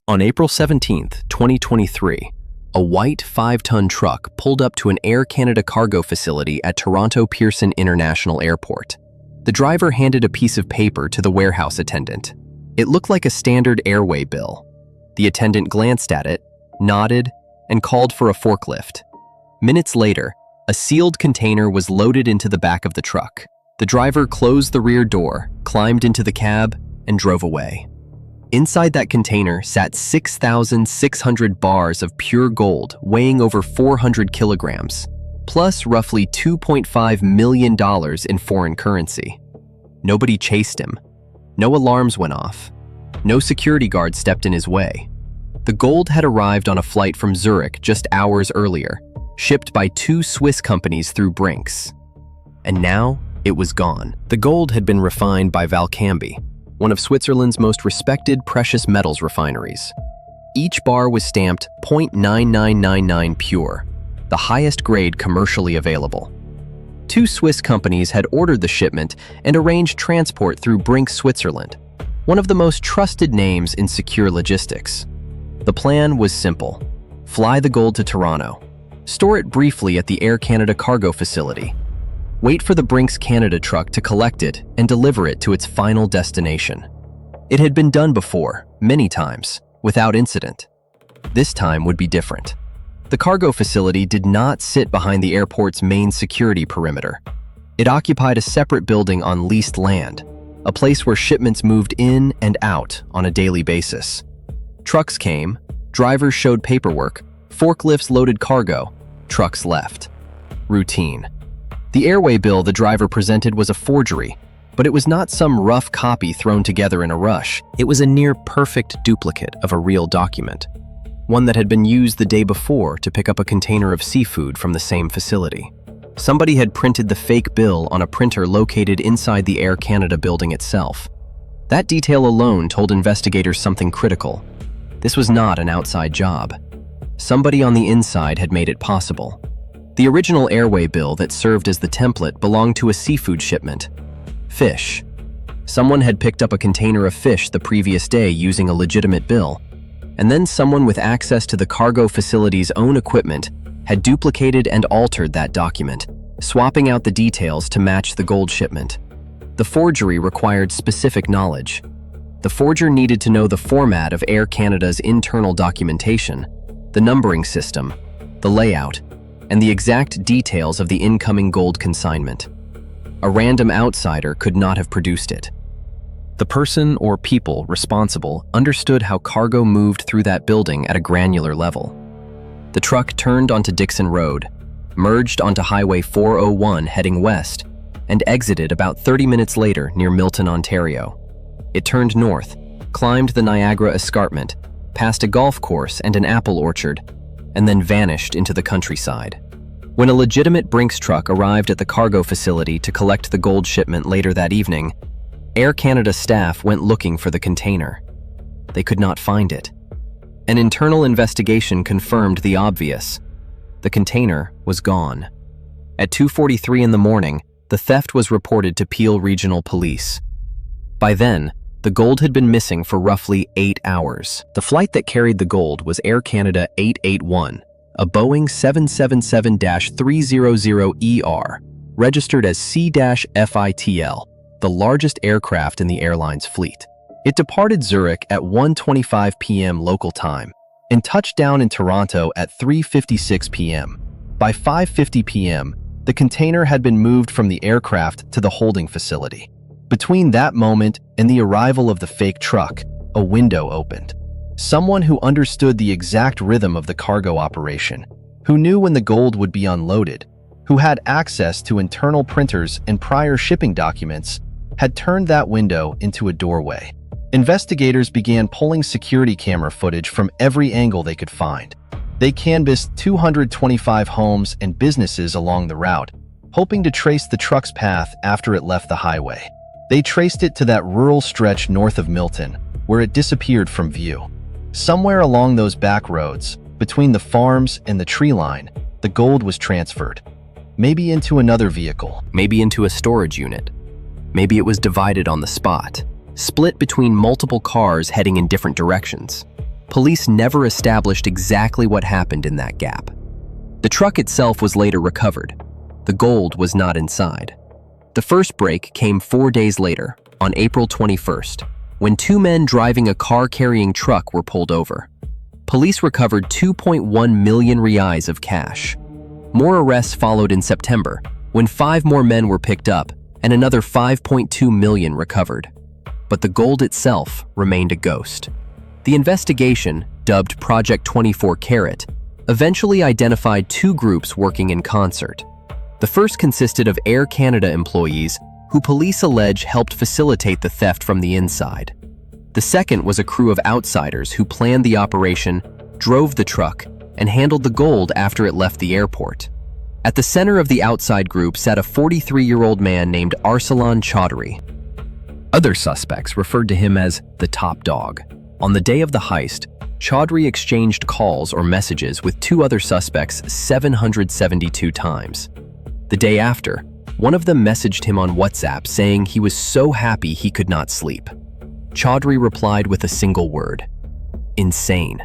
On April 17, 2023, a white 5-ton truck pulled up to an Air Canada cargo facility at Toronto Pearson International Airport. The driver handed a piece of paper to the warehouse attendant. It looked like a standard airway bill. The attendant glanced at it, nodded, and called for a forklift. Minutes later, a sealed container was loaded into the back of the truck. The driver closed the rear door, climbed into the cab, and drove away. Inside that container sat 6,600 bars of pure gold weighing over 400 kilograms, plus roughly $2.5 million in foreign currency. Nobody chased him. No alarms went off. No security guard stepped in his way. The gold had arrived on a flight from Zurich just hours earlier, shipped by 2 Swiss companies through Brinks. And now, it was gone. The gold had been refined by Valcambi, one of Switzerland's most respected precious metals refineries. Each bar was stamped .9999 pure, the highest grade commercially available. 2 Swiss companies had ordered the shipment and arranged transport through Brinks, Switzerland, one of the most trusted names in secure logistics. The plan was simple: fly the gold to Toronto, store it briefly at the Air Canada cargo facility, wait for the Brinks Canada truck to collect it and deliver it to its final destination. It had been done before, many times, without incident. This time would be different. The cargo facility did not sit behind the airport's main security perimeter. It occupied a separate building on leased land, a place where shipments moved in and out on a daily basis. Trucks came, drivers showed paperwork, forklifts loaded cargo, trucks left. Routine. The airway bill the driver presented was a forgery, but it was not some rough copy thrown together in a rush. It was a near-perfect duplicate of a real document, one that had been used the day before to pick up a container of seafood from the same facility. Somebody had printed the fake bill on a printer located inside the Air Canada building itself. That detail alone told investigators something critical. This was not an outside job. Somebody on the inside had made it possible. The original airway bill that served as the template belonged to a seafood shipment. Fish. Someone had picked up a container of fish the previous day using a legitimate bill, and then someone with access to the cargo facility's own equipment had duplicated and altered that document, swapping out the details to match the gold shipment. The forgery required specific knowledge. The forger needed to know the format of Air Canada's internal documentation, the numbering system, the layout, and the exact details of the incoming gold consignment. A random outsider could not have produced it. The person or people responsible understood how cargo moved through that building at a granular level. The truck turned onto Dixon Road, merged onto Highway 401 heading west, and exited about 30 minutes later near Milton, Ontario. It turned north, climbed the Niagara Escarpment, past a golf course and an apple orchard, and then vanished into the countryside. When a legitimate Brinks truck arrived at the cargo facility to collect the gold shipment later that evening, Air Canada staff went looking for the container. They could not find it. An internal investigation confirmed the obvious. The container was gone. At 2:43 in the morning, the theft was reported to Peel Regional Police. By then, the gold had been missing for roughly 8 hours. The flight that carried the gold was Air Canada 881, a Boeing 777-300ER, registered as C-FITL, the largest aircraft in the airline's fleet. It departed Zurich at 1:25 p.m. local time and touched down in Toronto at 3:56 p.m. By 5:50 p.m., the container had been moved from the aircraft to the holding facility. Between that moment and the arrival of the fake truck, a window opened. Someone who understood the exact rhythm of the cargo operation, who knew when the gold would be unloaded, who had access to internal printers and prior shipping documents, had turned that window into a doorway. Investigators began pulling security camera footage from every angle they could find. They canvassed 225 homes and businesses along the route, hoping to trace the truck's path after it left the highway. They traced it to that rural stretch north of Milton, where it disappeared from view. Somewhere along those back roads, between the farms and the tree line, the gold was transferred. Maybe into another vehicle. Maybe into a storage unit. Maybe it was divided on the spot, split between multiple cars heading in different directions. Police never established exactly what happened in that gap. The truck itself was later recovered. The gold was not inside. The first break came 4 days later, on April 21st, when 2 men driving a car-carrying truck were pulled over. Police recovered 2.1 million reais of cash. More arrests followed in September, when 5 more men were picked up and another 5.2 million recovered. But the gold itself remained a ghost. The investigation, dubbed Project 24 Carat, eventually identified 2 groups working in concert. The first consisted of Air Canada employees who police allege helped facilitate the theft from the inside. The second was a crew of outsiders who planned the operation, drove the truck, and handled the gold after it left the airport. At the center of the outside group sat a 43-year-old man named Arsalan Chaudhry. Other suspects referred to him as the top dog. On the day of the heist, Chaudhry exchanged calls or messages with 2 other suspects 772 times. The day after, one of them messaged him on WhatsApp saying he was so happy he could not sleep. Chaudhry replied with a single word: insane.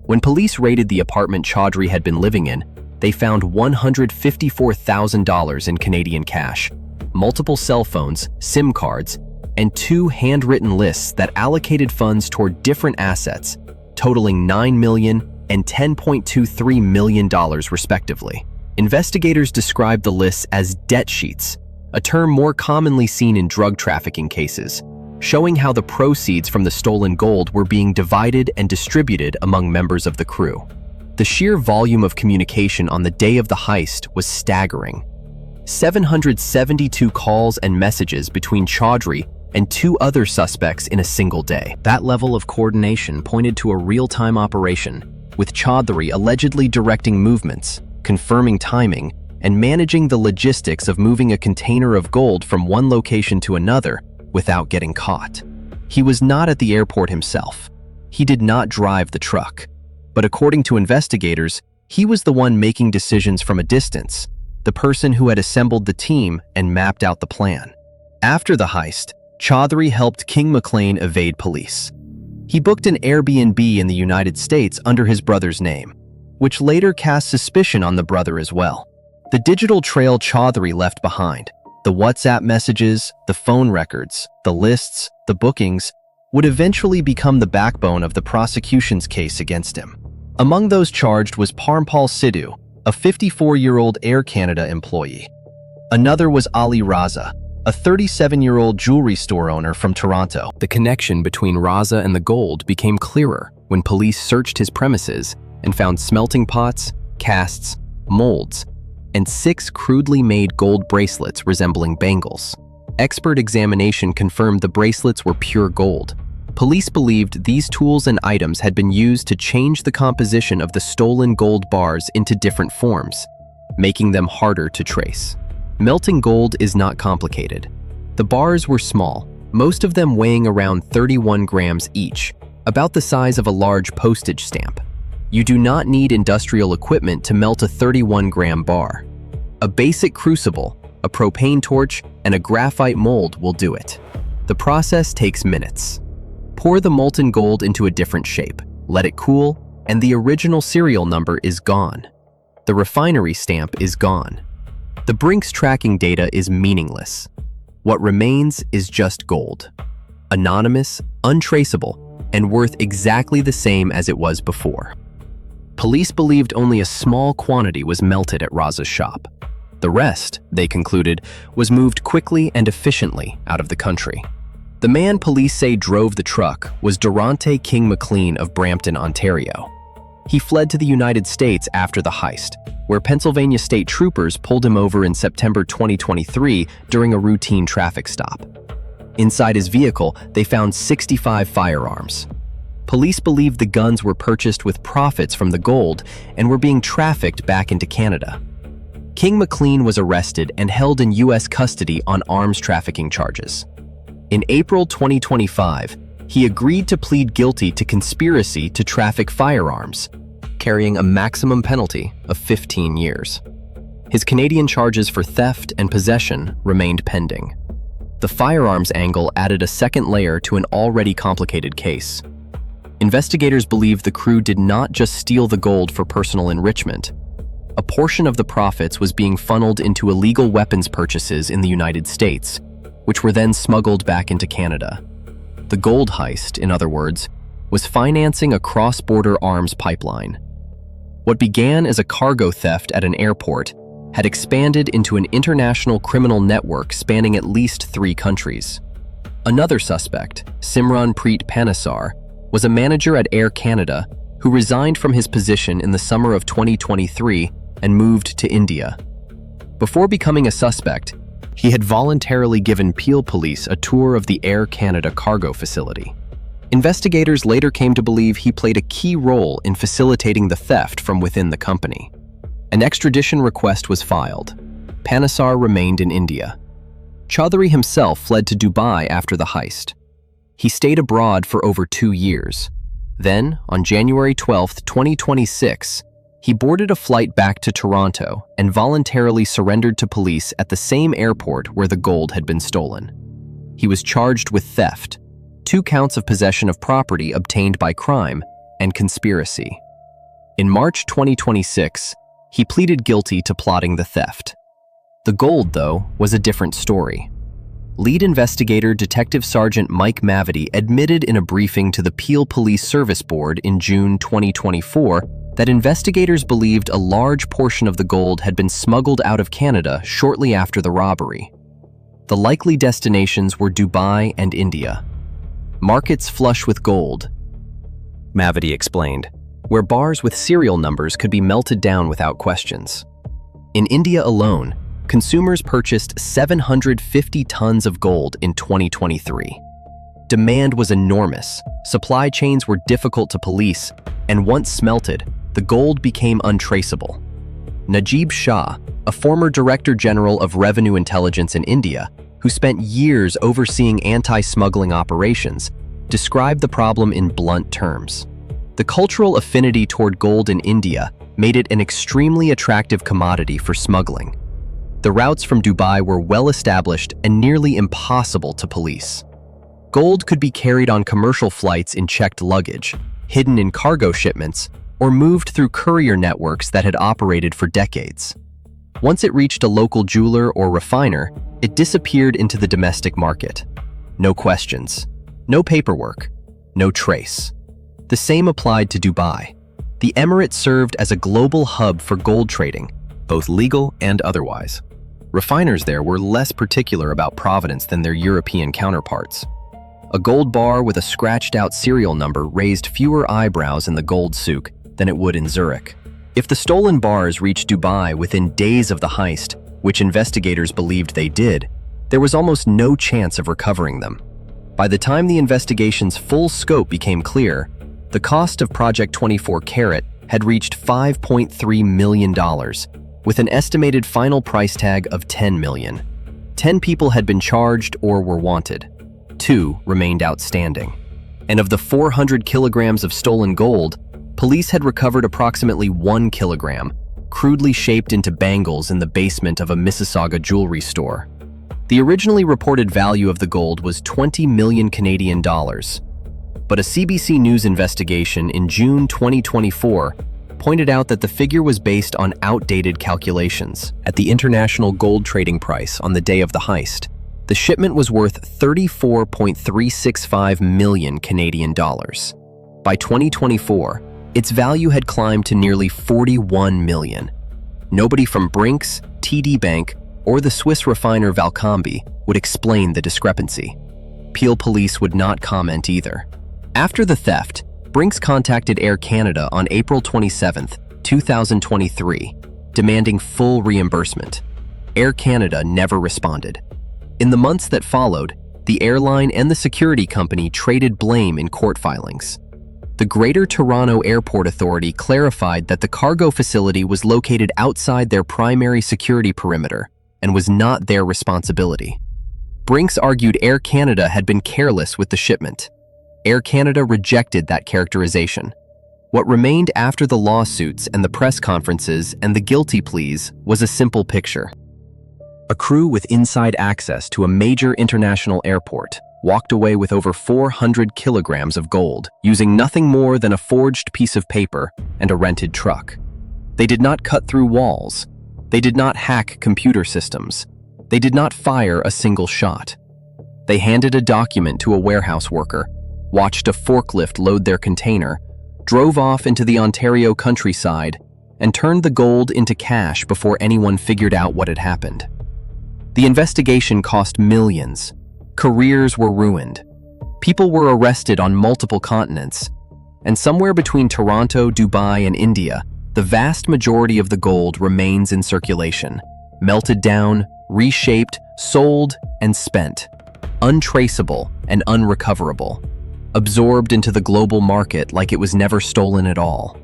When police raided the apartment Chaudhry had been living in, they found $154,000 in Canadian cash, multiple cell phones, SIM cards, and 2 handwritten lists that allocated funds toward different assets, totaling $9 million and $10.23 million respectively. Investigators described the lists as debt sheets, a term more commonly seen in drug trafficking cases, showing how the proceeds from the stolen gold were being divided and distributed among members of the crew. The sheer volume of communication on the day of the heist was staggering. 772 calls and messages between Chaudhry and 2 other suspects in a single day. That level of coordination pointed to a real-time operation, with Chaudhry allegedly directing movements, confirming timing, and managing the logistics of moving a container of gold from one location to another without getting caught. He was not at the airport himself. He did not drive the truck. But according to investigators, he was the one making decisions from a distance, the person who had assembled the team and mapped out the plan. After the heist, Chaudhry helped King McLean evade police. He booked an Airbnb in the United States under his brother's name, which later cast suspicion on the brother as well. The digital trail Chaudhry left behind, the WhatsApp messages, the phone records, the lists, the bookings, would eventually become the backbone of the prosecution's case against him. Among those charged was Parmpal Sidhu, a 54-year-old Air Canada employee. Another was Ali Raza, a 37-year-old jewelry store owner from Toronto. The connection between Raza and the gold became clearer when police searched his premises and found smelting pots, casts, molds, and 6 crudely made gold bracelets resembling bangles. Expert examination confirmed the bracelets were pure gold. Police believed these tools and items had been used to change the composition of the stolen gold bars into different forms, making them harder to trace. Melting gold is not complicated. The bars were small, most of them weighing around 31 grams each, about the size of a large postage stamp. You do not need industrial equipment to melt a 31-gram bar. A basic crucible, a propane torch, and a graphite mold will do it. The process takes minutes. Pour the molten gold into a different shape, let it cool, and the original serial number is gone. The refinery stamp is gone. The Brinks tracking data is meaningless. What remains is just gold. Anonymous, untraceable, and worth exactly the same as it was before. Police believed only a small quantity was melted at Raza's shop. The rest, they concluded, was moved quickly and efficiently out of the country. The man police say drove the truck was Durante King McLean of Brampton, Ontario. He fled to the United States after the heist, where Pennsylvania state troopers pulled him over in September 2023 during a routine traffic stop. Inside his vehicle, they found 65 firearms. Police believed the guns were purchased with profits from the gold and were being trafficked back into Canada. King McLean was arrested and held in U.S. custody on arms trafficking charges. In April 2025, he agreed to plead guilty to conspiracy to traffic firearms, carrying a maximum penalty of 15 years. His Canadian charges for theft and possession remained pending. The firearms angle added a second layer to an already complicated case. Investigators believe the crew did not just steal the gold for personal enrichment. A portion of the profits was being funneled into illegal weapons purchases in the United States, which were then smuggled back into Canada. The gold heist, in other words, was financing a cross-border arms pipeline. What began as a cargo theft at an airport had expanded into an international criminal network spanning at least 3 countries. Another suspect, Simranpreet Panesar, was a manager at Air Canada who resigned from his position in the summer of 2023 and moved to India. Before becoming a suspect, he had voluntarily given Peel police a tour of the Air Canada cargo facility. Investigators later came to believe he played a key role in facilitating the theft from within the company. An extradition request was filed. Panesar remained in India. Chaudhary himself fled to Dubai after the heist. He stayed abroad for over 2 years. Then, on January 12, 2026, he boarded a flight back to Toronto and voluntarily surrendered to police at the same airport where the gold had been stolen. He was charged with theft, 2 counts of possession of property obtained by crime, and conspiracy. In March 2026, he pleaded guilty to plotting the theft. The gold, though, was a different story. Lead investigator Detective Sergeant Mike Mavety admitted in a briefing to the Peel Police Service Board in June 2024 that investigators believed a large portion of the gold had been smuggled out of Canada shortly after the robbery. The likely destinations were Dubai and India. Markets flush with gold, Mavety explained, where bars with serial numbers could be melted down without questions. In India alone, consumers purchased 750 tons of gold in 2023. Demand was enormous, supply chains were difficult to police, and once smelted, the gold became untraceable. Najib Shah, a former Director General of Revenue Intelligence in India, who spent years overseeing anti-smuggling operations, described the problem in blunt terms. The cultural affinity toward gold in India made it an extremely attractive commodity for smuggling. The routes from Dubai were well established and nearly impossible to police. Gold could be carried on commercial flights in checked luggage, hidden in cargo shipments, or moved through courier networks that had operated for decades. Once it reached a local jeweler or refiner, it disappeared into the domestic market. No questions, no paperwork, no trace. The same applied to Dubai. The emirate served as a global hub for gold trading, both legal and otherwise. Refiners there were less particular about provenance than their European counterparts. A gold bar with a scratched-out serial number raised fewer eyebrows in the gold souk than it would in Zurich. If the stolen bars reached Dubai within days of the heist, which investigators believed they did, there was almost no chance of recovering them. By the time the investigation's full scope became clear, the cost of Project 24 Carat had reached $5.3 million, with an estimated final price tag of $10 million. 10 people had been charged or were wanted. 2 remained outstanding. And of the 400 kilograms of stolen gold, police had recovered approximately 1 kilogram, crudely shaped into bangles in the basement of a Mississauga jewelry store. The originally reported value of the gold was 20 million Canadian dollars. But a CBC News investigation in June 2024 pointed out that the figure was based on outdated calculations. At the international gold trading price on the day of the heist, the shipment was worth 34.365 million Canadian dollars. By 2024, its value had climbed to nearly 41 million. Nobody from Brinks, TD Bank, or the Swiss refiner Valcambi would explain the discrepancy. Peel police would not comment either. After the theft, Brinks contacted Air Canada on April 27, 2023, demanding full reimbursement. Air Canada never responded. In the months that followed, the airline and the security company traded blame in court filings. The Greater Toronto Airport Authority clarified that the cargo facility was located outside their primary security perimeter and was not their responsibility. Brinks argued Air Canada had been careless with the shipment. Air Canada rejected that characterization. What remained after the lawsuits and the press conferences and the guilty pleas was a simple picture. A crew with inside access to a major international airport, walked away with over 400 kilograms of gold, using nothing more than a forged piece of paper and a rented truck. They did not cut through walls. They did not hack computer systems. They did not fire a single shot. They handed a document to a warehouse worker, watched a forklift load their container, drove off into the Ontario countryside, and turned the gold into cash before anyone figured out what had happened. The investigation cost millions. Careers were ruined. People were arrested on multiple continents. And somewhere between Toronto, Dubai, and India, the vast majority of the gold remains in circulation, melted down, reshaped, sold, and spent, untraceable and unrecoverable, absorbed into the global market like it was never stolen at all.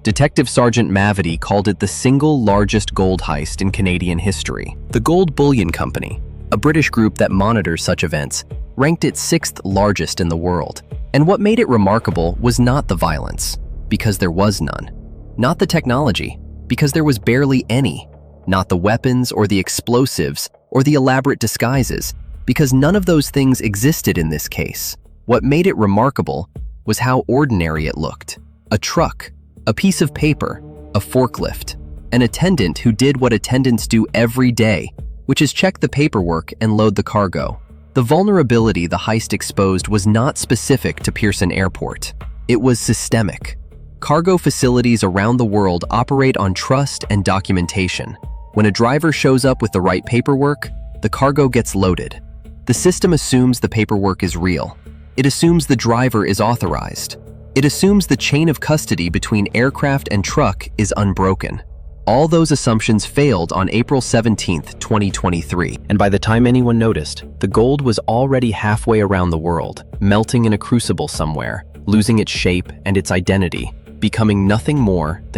Detective Sergeant Mavity called it the single largest gold heist in Canadian history. The Gold Bullion Company, a British group that monitors such events, ranked it 6th largest in the world. And what made it remarkable was not the violence, because there was none. Not the technology, because there was barely any. Not the weapons or the explosives or the elaborate disguises, because none of those things existed in this case. What made it remarkable was how ordinary it looked. A truck, a piece of paper, a forklift, an attendant who did what attendants do every day, which is check the paperwork and load the cargo. The vulnerability the heist exposed was not specific to Pearson Airport. It was systemic. Cargo facilities around the world operate on trust and documentation. When a driver shows up with the right paperwork, the cargo gets loaded. The system assumes the paperwork is real. It assumes the driver is authorized. It assumes the chain of custody between aircraft and truck is unbroken. All those assumptions failed on April 17, 2023. And by the time anyone noticed, the gold was already halfway around the world, melting in a crucible somewhere, losing its shape and its identity, becoming nothing more than